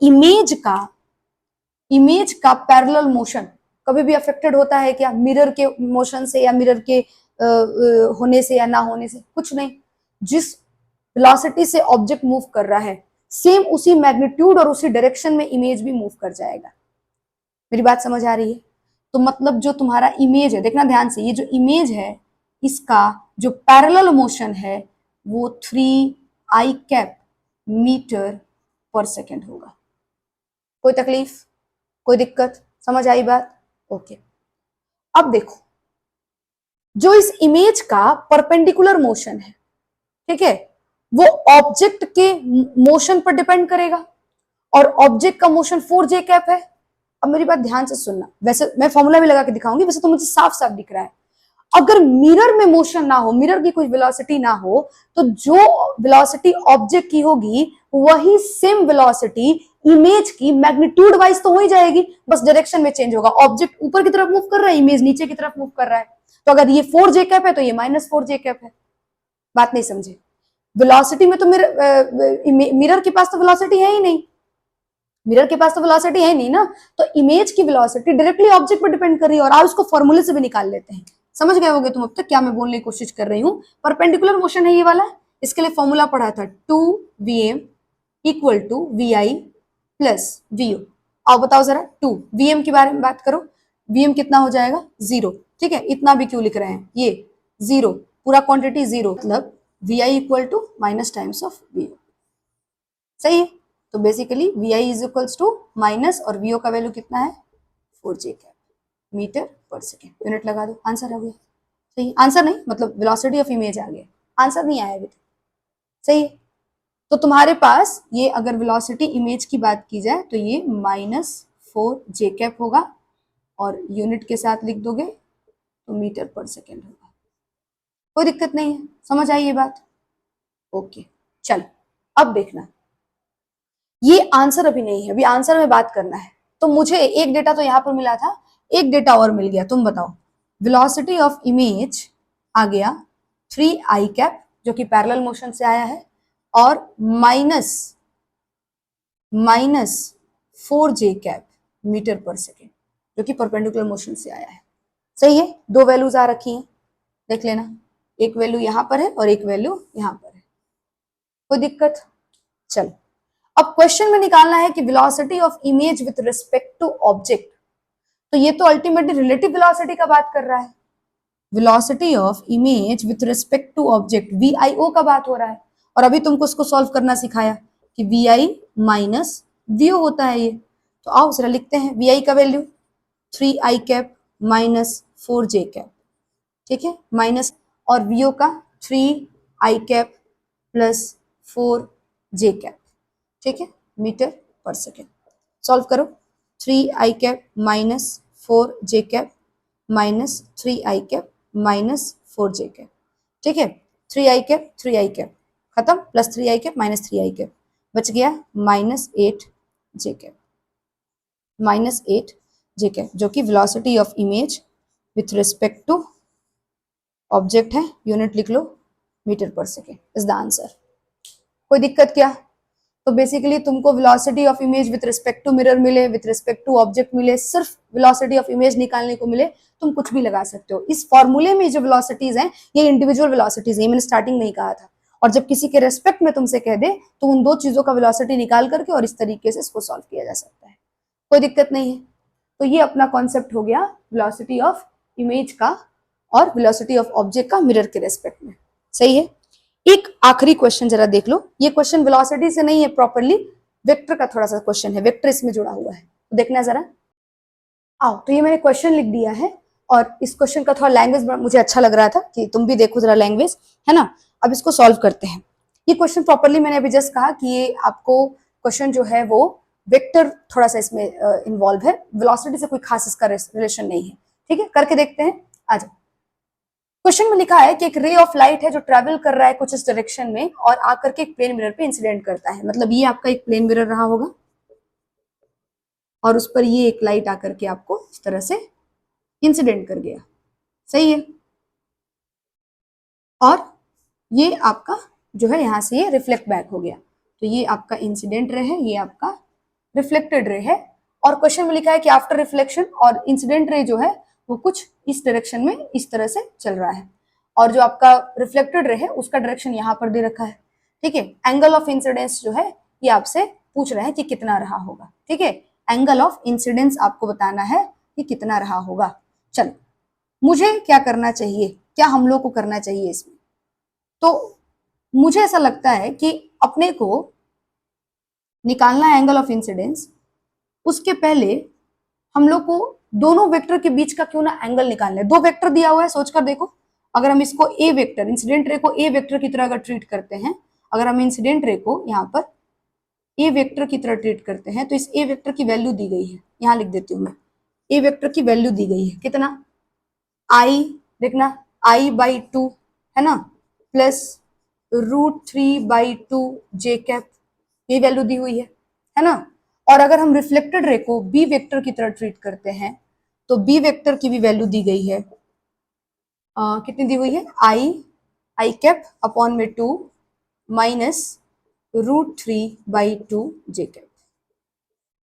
इमेज का पैरेलल मोशन कभी भी अफेक्टेड होता है क्या, मिरर के मोशन से या मिरर के होने से या ना होने से, कुछ नहीं। जिस वेलोसिटी से ऑब्जेक्ट मूव कर रहा है सेम उसी मैग्नीट्यूड और उसी डायरेक्शन में इमेज भी मूव कर जाएगा। मेरी बात समझ आ रही है, तो मतलब जो तुम्हारा इमेज है, देखना ध्यान से, ये जो इमेज है इसका जो पैरेलल मोशन है वो 3i cap metre per second होगा। कोई तकलीफ, कोई दिक्कत, समझ आई बात, ओके। अब देखो, जो इस इमेज का परपेंडिकुलर मोशन है, ठीक है, वो ऑब्जेक्ट के मोशन पर डिपेंड करेगा, और ऑब्जेक्ट का मोशन 4j कैप है। अब मेरी बात ध्यान से सुनना, वैसे मैं फॉर्मूला भी लगा के दिखाऊंगी, वैसे तो मुझे साफ साफ दिख रहा है। अगर मिरर में मोशन ना हो, मिरर की कोई वेलोसिटी ना हो, तो जो वेलोसिटी ऑब्जेक्ट की होगी वही सेम वेलोसिटी इमेज की मैग्नीट्यूड वाइज तो हो ही जाएगी, बस डायरेक्शन में चेंज होगा। ऑब्जेक्ट ऊपर की तरफ मूव कर रहा है, इमेज नीचे की तरफ मूव कर रहा है। तो अगर ये 4j कैप है तो ये -4j कैप है, बात नहीं समझे। वेलोसिटी में तो मिरर के पास तो वेलोसिटी है ही नहीं, मिरर के पास तो वेलोसिटी है नहीं ना, तो इमेज की वेलोसिटी डायरेक्टली ऑब्जेक्ट पर डिपेंड कर रही है। और आज उसको फॉर्मूले से भी निकाल लेते हैं। समझ गए होगे तुम अब तक क्या मैं बोलने की कोशिश कर रही हूँ। परपेंडिकुलर मोशन है ये वाला, इसके लिए फॉर्मूला पढ़ा था 2vm equal to vi plus vo। अब बताओ जरा 2vm के बारे में बात करो, vm कितना हो जाएगा 0। ठीक है, इतना भी क्यों लिख रहे हैं, ये 0 पूरा क्वांटिटी 0, मतलब vi equal to minus times of vo। सही है, तो basically vi is equals to minus, और vo का वैल्यू कितना है 4j metre per second. Unit लगा दो, आंसर आ गया। सही, आंसर नहीं मतलब वेलोसिटी ऑफ इमेज आ गया, आंसर नहीं आया अभी तक। सही है, तो तुम्हारे पास ये अगर वेलोसिटी इमेज की बात की जाए तो ये -4j होगा, और यूनिट के साथ लिख दोगे तो मीटर पर सेकेंड होगा। कोई दिक्कत नहीं है, समझ आई ये बात? ओके, चलो अब देखना, ये आंसर अभी नहीं है, अभी आंसर में बात करना है। तो मुझे एक डेटा तो यहां पर मिला था, एक डेटा और मिल गया। तुम बताओ, वेलोसिटी ऑफ इमेज आ गया 3i कैप, जो कि पैरेलल मोशन से आया है, और minus 4j cap metre per second, जो कि परपेंडिकुलर मोशन से आया है। सही है, दो वैल्यूज आ रखी हैं, देख लेना, एक वैल्यू यहां पर है और एक वैल्यू यहां पर है। कोई दिक्कत? चल, अब क्वेश्चन में निकालना है कि velocity of image with respect to object, तो ये तो अल्टीमेटली रिलेटिव वेलोसिटी का बात कर रहा है। Velocity of image with respect to object VIO का बात हो रहा है, और अभी तुमको उसको सॉल्व करना सिखाया कि VI माइनस VO होता है ये। तो आओ जरा लिखते हैं, VI का value 3i cap minus 4j cap, ठीक है, माइनस, और VO का 3i cap plus 4j cap, ठीक है, मीटर पर सेकेंड। सॉल्व करो, 3i cap minus 4j cap minus 3i cap minus 4j cap, ठीक है, 3i कैप खत्म, plus 3i cap minus 3i cap, बच गया -8j कैप, -8j कैप, जो कि velocity of image with respect to object है। यूनिट लिख लो, meter per second is the answer. कोई दिक्कत क्या? तो बेसिकली तुमको velocity of image with respect to mirror मिले, विथ रिस्पेक्ट टू ऑब्जेक्ट मिले, सिर्फ वेलोसिटी ऑफ इमेज निकालने को मिले, तुम कुछ भी लगा सकते हो। इस फॉर्मूले में जो वेलोसिटीज हैं ये इंडिविजुअल वेलोसिटीज है, मैंने स्टार्टिंग में ही कहा था। और जब किसी के रेस्पेक्ट में तुमसे कह दे तो उन दो चीजों का वेलोसिटी निकाल करके और इस तरीके से इसको सॉल्व किया जा सकता है, कोई दिक्कत नहीं है। तो ये अपना कॉन्सेप्ट हो गया वेलोसिटी ऑफ इमेज का और वेलोसिटी ऑफ ऑब्जेक्ट का मिरर के रेस्पेक्ट में। सही है, एक आखिरी क्वेश्चन जरा देख लो, ये क्वेश्चन वेलोसिटी से नहीं है प्रॉपरली, वेक्टर का थोड़ा सा क्वेश्चन है, वेक्टर इसमें जुड़ा हुआ है, तो देखना जरा। आओ, तो ये मैंने क्वेश्चन लिख दिया है, और इस क्वेश्चन का थोड़ा लैंग्वेज मुझे अच्छा लग रहा था कि तुम भी देखो जरा लैंग्वेज, है ना। अब इसको सॉल्व करते हैं। ये क्वेश्चन प्रॉपरली मैंने अभी जस्ट कहा कि ये आपको क्वेश्चन जो है वो वेक्टर थोड़ा सा इसमें इन्वॉल्व है, वेलोसिटी से कोई खास इसका रिलेशन नहीं है। ठीक है, करके देखते हैं, आ जाओ। क्वेश्चन में लिखा है कि एक रे ऑफ लाइट है जो ट्रेवल कर रहा है कुछ इस डायरेक्शन में और आकर के एक प्लेन मिरर पे इंसिडेंट करता है। मतलब ये आपका एक प्लेन मिरर रहा होगा और उस पर ये एक लाइट आकर के आपको इस तरह से इंसिडेंट कर गया। सही है, और ये आपका जो है यहां से ये रिफ्लेक्ट बैक हो गया, तो ये आपका इंसिडेंट रे है, ये आपका रिफ्लेक्टेड रे है। और क्वेश्चन में लिखा है कि आफ्टर रिफ्लेक्शन और इंसिडेंट रे जो है वो कुछ इस डायरेक्शन में इस तरह से चल रहा है, और जो आपका रिफ्लेक्टेड रे है उसका डायरेक्शन यहाँ पर दे रखा है। ठीक है, एंगल ऑफ इंसिडेंस जो है ये आपसे पूछ रहे हैं कि कितना रहा होगा। ठीक है, एंगल ऑफ इंसिडेंस आपको बताना है कि कितना रहा होगा। चलो, मुझे क्या करना चाहिए, क्या हम लोग को करना चाहिए इसमें? तो मुझे ऐसा लगता है कि अपने को निकालना है एंगल ऑफ इंसिडेंस, उसके पहले हम लोग को दोनों वेक्टर के बीच का क्यों ना एंगल निकालना है। दो वेक्टर दिया हुआ है, सोचकर देखो, अगर हम इसको ए वेक्टर, इंसिडेंट रे को ए वेक्टर की तरह अगर ट्रीट करते हैं, अगर हम इंसिडेंट रे को यहाँ पर ए वेक्टर की तरह ट्रीट करते हैं तो इस ए वेक्टर की वैल्यू दी गई है, यहाँ लिख देती हूँ मैं, ए वेक्टर की वैल्यू दी गई है कितना, आई, देखना I/2 है ना, प्लस √3/2 जे कैप, ये वैल्यू दी हुई है ना। और अगर हम रिफ्लेक्टेड रे को बी वेक्टर की तरह ट्रीट करते हैं तो बी वेक्टर की भी वैल्यू दी गई है, कितनी दी हुई है, I आई कैप अपॉन में 2 माइनस √3/2 जे कैप।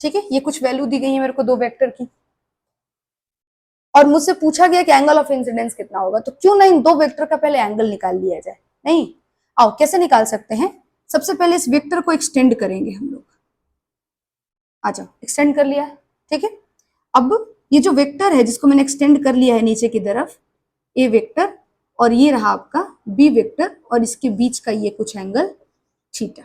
ठीक है, ये कुछ वैल्यू दी गई है मेरे को दो वेक्टर की, और मुझसे पूछा गया कि एंगल ऑफ इंसिडेंस कितना होगा, तो क्यों ना इन दो वेक्टर का पहले एंगल निकाल लिया जाए। नहीं, आओ कैसे निकाल सकते हैं। सबसे पहले इस वेक्टर को एक्सटेंड करेंगे हम लोग। आ जाओ, एक्सटेंड कर लिया, ठीक है। अब ये जो वेक्टर है जिसको मैंने एक्सटेंड कर लिया है नीचे की तरफ, ए वेक्टर, और ये रहा आपका बी वेक्टर, और इसके बीच का ये कुछ एंगल थीटा,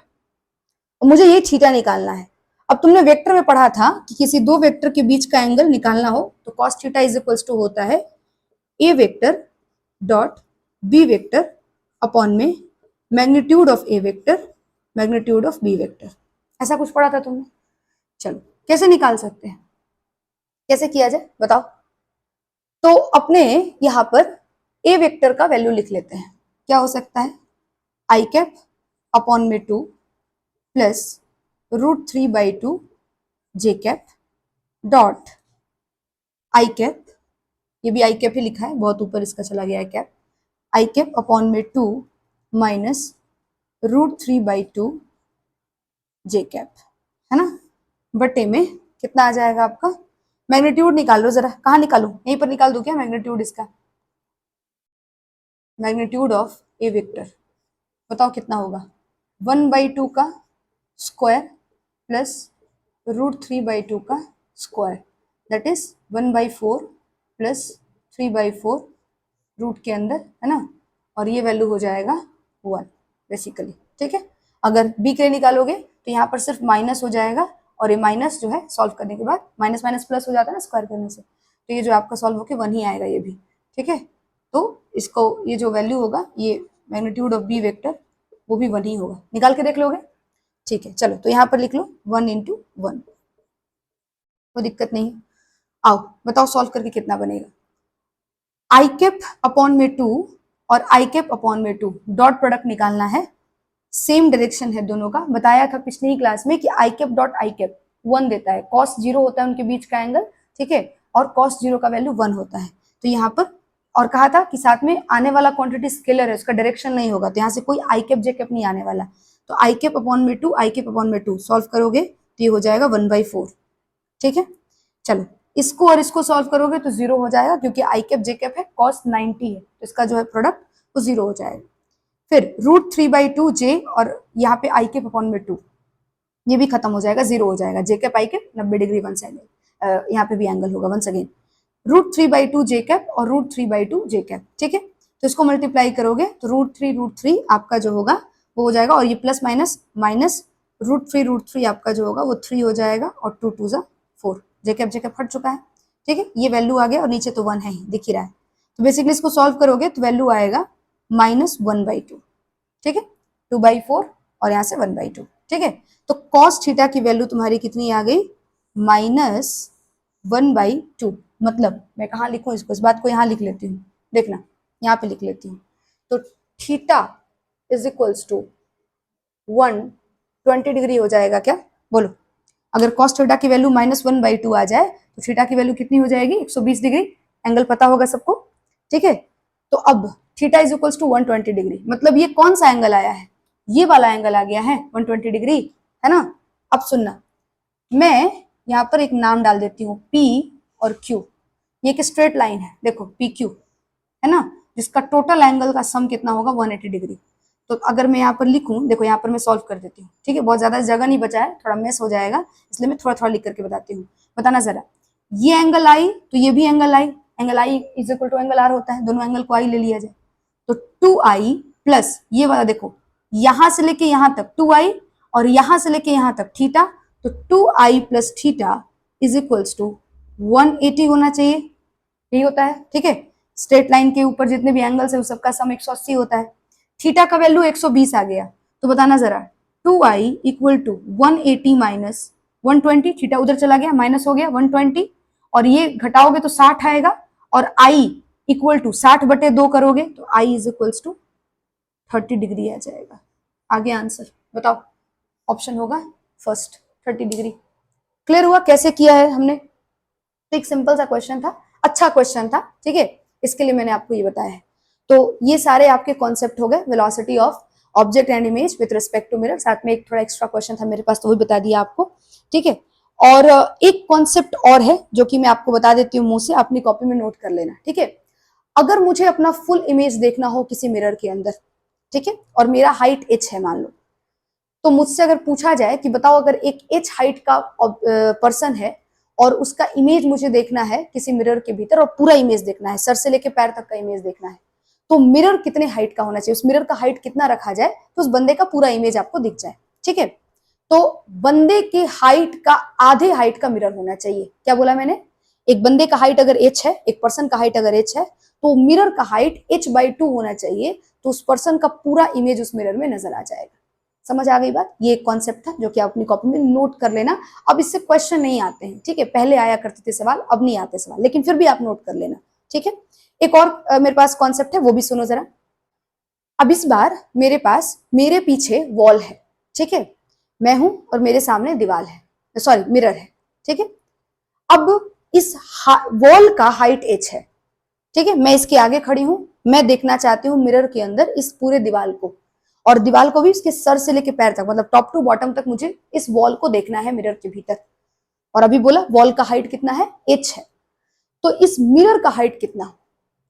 और मुझे ये थीटा निकालना है। अब तुमने वेक्टर में पढ़ा था कि किसी दो वेक्टर के बीच का एंगल निकालना हो तो cos theta is equals to होता है A vector dot B vector upon में magnitude of A vector magnitude of B vector. ऐसा कुछ पढ़ा था तुमने। चलो कैसे निकाल सकते हैं, कैसे किया जाए बताओ। तो अपने यहां पर ए वेक्टर का वैल्यू लिख लेते हैं। क्या हो सकता है, आई कैप अपॉन में 2 plus √3/2 J cap dot I cap, ये भी आई कैप ही लिखा है, बहुत ऊपर इसका चला गया है कैप, आई कैप अपॉन में 2 माइनस √3/2 जे कैप, है ना, बटे में कितना आ जाएगा आपका। मैग्नीट्यूड निकाल लो जरा, कहाँ निकालू, यहीं पर निकाल दो क्या मैग्नीट्यूड इसका, मैग्नीट्यूड ऑफ ए वेक्टर बताओ कितना होगा। 1/2 का स्क्वायर प्लस √3/2 का square, that is 1/4 plus 3/4 root के अंदर, है ना, और ये वैल्यू हो जाएगा 1 बेसिकली। ठीक है, अगर बी के लिए निकालोगे तो यहाँ पर सिर्फ माइनस हो जाएगा, और ये माइनस जो है सॉल्व करने के बाद माइनस माइनस प्लस हो जाता है ना स्क्वायर करने से, तो ये जो आपका सॉल्व होके 1 ही आएगा ये भी। ठीक है, तो इसको ये जो वैल्यू होगा, ये मैग्नीट्यूड ऑफ बी वेक्टर, वो भी 1 ही होगा, निकाल के देख लोगे। ठीक है, चलो तो यहाँ पर लिख लो 1 × 1, कोई दिक्कत नहीं। आओ बताओ सॉल्व करके कितना बनेगा। आई कैप अपॉन में 2 और आई कैप अपॉन में 2 डॉट प्रोडक्ट निकालना है, सेम डायरेक्शन है दोनों का। बताया था पिछली ही क्लास में कि आई कैप डॉट आई कैप 1 देता है, cos 0 होता है उनके बीच का एंगल, ठीक है, और cos 0 का वैल्यू 1 होता है। तो यहाँ पर और कहा था कि साथ में आने वाला क्वांटिटी स्केलर है, उसका डायरेक्शन नहीं होगा, तो यहाँ से कोई आई कैप जे कैप नहीं आने वाला। तो आई कैप अपॉन में 2 आई कैप अपॉन में 2 सॉल्व करोगे तो ये हो जाएगा 1/4। ठीक है, चलो इसको और इसको सॉल्व करोगे तो 0 हो जाएगा, क्योंकि आई कैप जे कैप है, cos 90 है, तो इसका जो है प्रोडक्ट वो 0 हो जाएगा। फिर √3/2 जे, और यहाँ पे आई कैप अपॉन में 2, ये भी खत्म हो जाएगा, 0 हो जाएगा। जे कैप आई कैप 90 डिग्री वन साइड, यहाँ पे भी एंगल होगा वंस अगेन, √3/2 जे कैप और √3/2 जे कैप। ठीक है, तो इसको मल्टीप्लाई करोगे तो √3 आपका जो होगा वो हो जाएगा, और ये प्लस माइनस माइनस √3 आपका जो होगा वो 3 हो जाएगा, और 2 2 4, जे कैप हट चुका है। ठीक है, ये वैल्यू आ गया, और नीचे तो 1 है ही, दिख ही रहा है। तो बेसिकली इसको सॉल्व करोगे तो वैल्यू आएगा -1/2। ठीक है, 2/4 और यहाँ से 1/2। ठीक है, तो cos थीटा की वैल्यू तुम्हारी कितनी आ गई, -1/2। मतलब मैं कहाँ लिखूं इसको, इस बात को यहाँ लिख लेती हूँ, देखना यहाँ पे लिख लेती हूँ। तो theta is equals to 120 degree हो जाएगा क्या, बोलो। अगर cos थीटा की वैल्यू -1/2 आ जाए तो थीटा की वैल्यू कितनी हो जाएगी, 120 डिग्री। एंगल पता होगा सबको, ठीक है। तो अब theta is equals to 120 degree, मतलब ये कौन सा एंगल आया है, ये वाला एंगल आ गया है 120 डिग्री, है ना। अब सुनना, मैं यहाँ पर एक नाम डाल देती हूँ P और Q। ये एक स्ट्रेट लाइन है, देखो PQ, है ना, जिसका टोटल एंगल का सम कितना होगा 180 डिग्री। तो अगर मैं यहाँ पर लिखूं, देखो यहाँ पर मैं सॉल्व कर देती हूँ, ठीक है, बहुत ज्यादा जगह नहीं बचा है, थोड़ा मेस हो जाएगा, इसलिए मैं थोड़ा थोड़ा लिख करके बताती हूँ। बताना जरा, ये एंगल आई तो ये भी angle I, angle I is equal to angle R होता है, दोनों एंगल को आई ले लिया जाए। तो 2i प्लस ये वाला, देखो यहां से लेके यहां तक 2i, और यहां से लेके यहां तक थीटा, तो 2i plus theta is equals to 180 होना चाहिए, यही होता है। ठीक है, स्ट्रेट लाइन के ऊपर जितने भी एंगल्स है उस सबका सम 180 होता है। थीटा का वैल्यू 120 आ गया, तो बताना जरा, 2i equal to 180 minus 120, theta उधर चला गया, माइनस हो गया 120, और ये घटाओगे तो 60 आएगा, और i इक्वल टू 60/2 करोगे तो i is equals to 30 degree आ जाएगा। आगे आंसर बताओ, ऑप्शन होगा फर्स्ट 30 डिग्री। क्लियर हुआ कैसे किया है हमने। एक सिंपल सा क्वेश्चन था, अच्छा क्वेश्चन था, ठीक है, इसके लिए मैंने आपको ये बताया है। तो ये सारे आपके कॉन्सेप्ट हो गए velocity of object and image with respect to mirror. साथ में एक थोड़ा एक्स्ट्रा क्वेश्चन था मेरे पास तो वही बता दिया आपको, ठीक है। और एक कॉन्सेप्ट और है जो कि मैं आपको बता देती हूँ मुंह से, अपनी कॉपी में नोट कर लेना, ठीक है। अगर मुझे अपना फुल इमेज देखना हो किसी मिरर के अंदर, ठीक है, और मेरा हाइट h है मान लो, तो मुझसे अगर पूछा जाए कि बताओ अगर एक h हाइट का पर्सन है और उसका इमेज मुझे देखना है किसी मिरर के भीतर और पूरा इमेज देखना है, सर से लेके पैर तक का इमेज देखना है, तो मिरर कितने हाइट का होना चाहिए, उस मिरर का हाइट कितना रखा जाए तो उस बंदे का पूरा इमेज आपको दिख जाए, ठीक है। तो बंदे के हाइट का आधे हाइट का मिरर होना चाहिए। क्या बोला मैंने? एक बंदे का हाइट अगर h है, एक पर्सन का हाइट अगर h है, तो मिरर का हाइट h/2 होना चाहिए, तो उस पर्सन का पूरा इमेज उस मिरर में नजर आ जाएगा। समझ आ गई बात? ये एक कॉन्सेप्ट था जो कि आप अपनी कॉपी में नोट कर लेना। अब इससे क्वेश्चन नहीं आते हैं, ठीक है, पहले आया करते थे सवाल, अब नहीं आते सवाल, लेकिन फिर भी आप नोट कर लेना, ठीक है। एक और मेरे पास कॉन्सेप्ट है, वो भी सुनो जरा। अब इस बार मेरे पास मेरे पीछे वॉल है, ठीक है, मैं हूं और मेरे सामने दीवार है, सॉरी मिरर है, ठीक है। अब इस वॉल का हाइट h है, ठीक है, मैं इसके आगे खड़ी हूं, मैं देखना चाहती हूँ मिरर के अंदर इस पूरे दीवार को, और दीवार को भी इसके सर से लेके पैर तक, मतलब टॉप टू बॉटम तक मुझे इस वॉल को देखना है मिरर के भीतर। और अभी बोला वॉल का हाइट कितना है? h है। तो इस मिरर का हाइट कितना,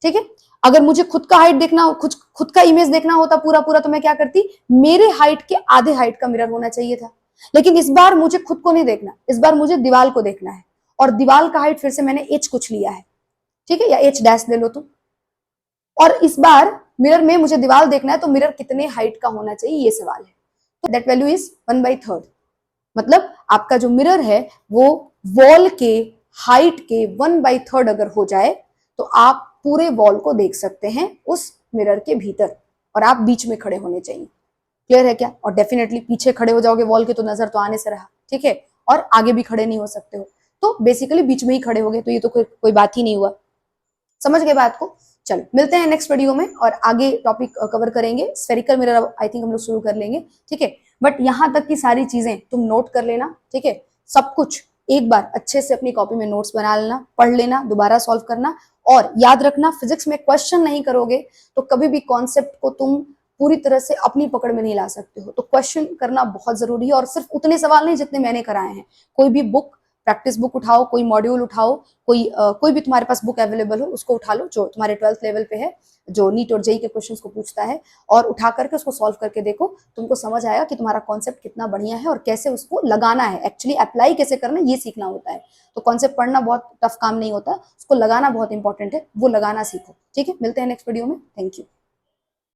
ठीक है। अगर मुझे खुद का हाइट देखना हो, खुद का इमेज देखना होता पूरा पूरा, तो मैं क्या करती, मेरे हाइट के आधे हाइट का मिरर होना चाहिए था। लेकिन इस बार मुझे खुद को नहीं देखना, इस बार मुझे दीवार को देखना है, और दीवार का हाइट फिर से मैंने h कुछ लिया है, ठीक है, या h डैश ले लो तुम। और इस बार मिरर में मुझे दीवार देखना है, तो मिरर कितने हाइट का होना चाहिए, ये सवाल है। तो दैट वैल्यू इज 1/3। मतलब आपका जो मिरर है वो वॉल के हाइट के 1/3 अगर हो जाए तो आप पूरे वॉल को देख सकते हैं उस मिरर के भीतर, और आप बीच में खड़े होने चाहिए। क्लियर है क्या? और डेफिनेटली पीछे खड़े हो जाओगे वॉल के तो नजर तो आने से रहा, ठीक है, और आगे भी खड़े नहीं हो सकते हो, तो बेसिकली बीच में ही खड़े होगे, तो ये तो कोई बात ही नहीं हुआ। समझ गए बात को? चलो मिलते हैं नेक्स्ट वीडियो में और आगे टॉपिक कवर करेंगे। स्फेरिकल मिरर अब आई थिंक हम लोग शुरू कर लेंगे, ठीक है। बट यहाँ तक की सारी चीजें तुम नोट कर लेना, ठीक है। सब कुछ एक बार अच्छे से अपनी कॉपी में नोट्स बना लेना, पढ़ लेना, दोबारा सॉल्व करना, और याद रखना फिजिक्स में क्वेश्चन नहीं करोगे तो कभी भी कॉन्सेप्ट को तुम पूरी तरह से अपनी पकड़ में नहीं ला सकते हो। तो क्वेश्चन करना बहुत जरूरी है, और सिर्फ उतने सवाल नहीं जितने मैंने कराए हैं। कोई भी बुक, प्रैक्टिस बुक उठाओ, कोई मॉड्यूल उठाओ, कोई भी तुम्हारे पास बुक अवेलेबल हो उसको उठा लो जो तुम्हारे 12th लेवल पे है, जो नीट और जेई के क्वेश्चंस को पूछता है, और उठा करके उसको सॉल्व करके देखो, तुमको समझ आएगा कि तुम्हारा कॉन्सेप्ट कितना बढ़िया है और कैसे उसको लगाना है, एक्चुअली अप्लाई कैसे करना है ये सीखना होता है। तो कॉन्सेप्ट पढ़ना बहुत टफ काम नहीं होता, उसको लगाना बहुत इंपॉर्टेंट है, वो लगाना सीखो, ठीक है। मिलते हैं नेक्स्ट वीडियो में, थैंक यू।